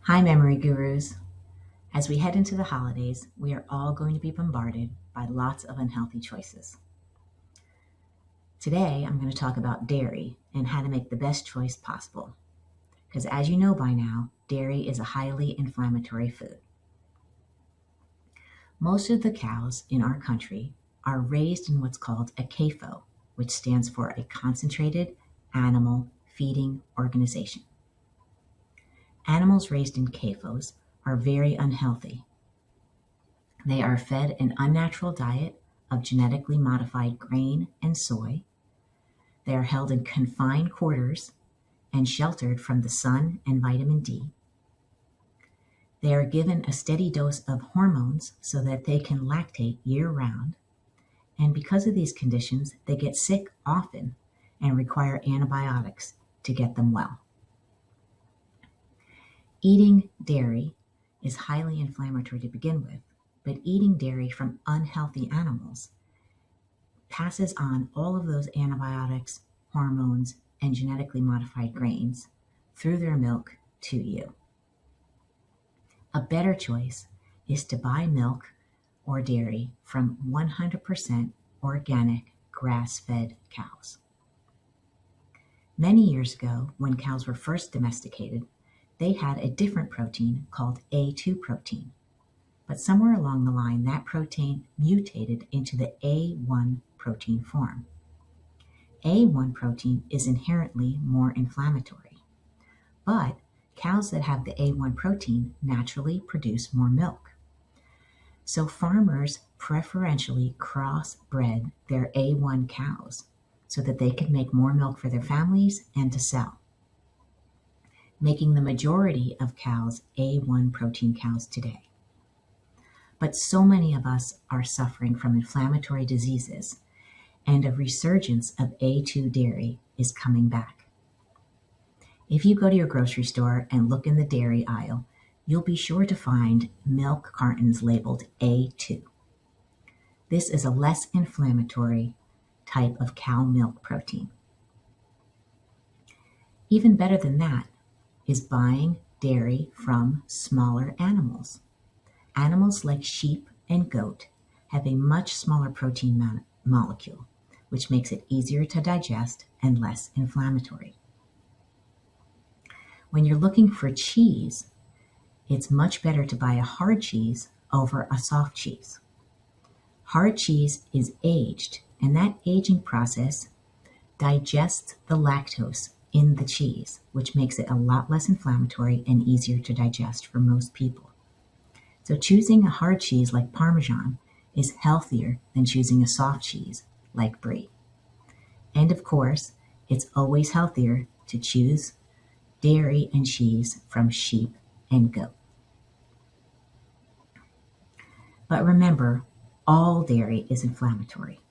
Hi, memory gurus. As we head into the holidays, we are all going to be bombarded by lots of unhealthy choices. Today, I'm going to talk about dairy and how to make the best choice possible. Because as you know by now, dairy is a highly inflammatory food. Most of the cows in our country are raised in what's called a CAFO, which stands for a concentrated animal feeding organization. Animals raised in CAFOs are very unhealthy. They are fed an unnatural diet of genetically modified grain and soy. They are held in confined quarters and sheltered from the sun and vitamin D. They are given a steady dose of hormones so that they can lactate year-round. And because of these conditions, they get sick often and require antibiotics to get them well. Eating dairy is highly inflammatory to begin with, but eating dairy from unhealthy animals passes on all of those antibiotics, hormones, and genetically modified grains through their milk to you. A better choice is to buy milk or dairy from 100% organic grass-fed cows. Many years ago, when cows were first domesticated, they had a different protein called A2 protein. But somewhere along the line, that protein mutated into the A1 protein form. A1 protein is inherently more inflammatory, but cows that have the A1 protein naturally produce more milk. So farmers preferentially crossbred their A1 cows so that they could make more milk for their families and to sell, making the majority of cows A1 protein cows today. But so many of us are suffering from inflammatory diseases, and a resurgence of A2 dairy is coming back. If you go to your grocery store and look in the dairy aisle, you'll be sure to find milk cartons labeled A2. This is a less inflammatory type of cow milk protein. Even better than that is buying dairy from smaller animals. Animals like sheep and goat have a much smaller protein molecule, which makes it easier to digest and less inflammatory. When you're looking for cheese, it's much better to buy a hard cheese over a soft cheese. Hard cheese is aged, and that aging process digests the lactose in the cheese, which makes it a lot less inflammatory and easier to digest for most people. So choosing a hard cheese like Parmesan is healthier than choosing a soft cheese like Brie. And of course, it's always healthier to choose dairy and cheese from sheep and goat. But remember, all dairy is inflammatory.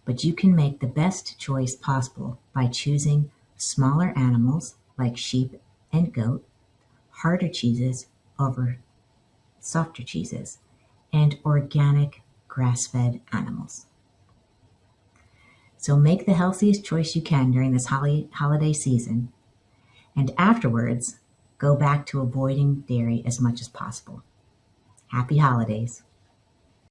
But you can make the best choice possible by choosing smaller animals like sheep and goat, harder cheeses over softer cheeses, and organic grass-fed animals. So make the healthiest choice you can during this holiday season, and afterwards, go back to avoiding dairy as much as possible. Happy holidays.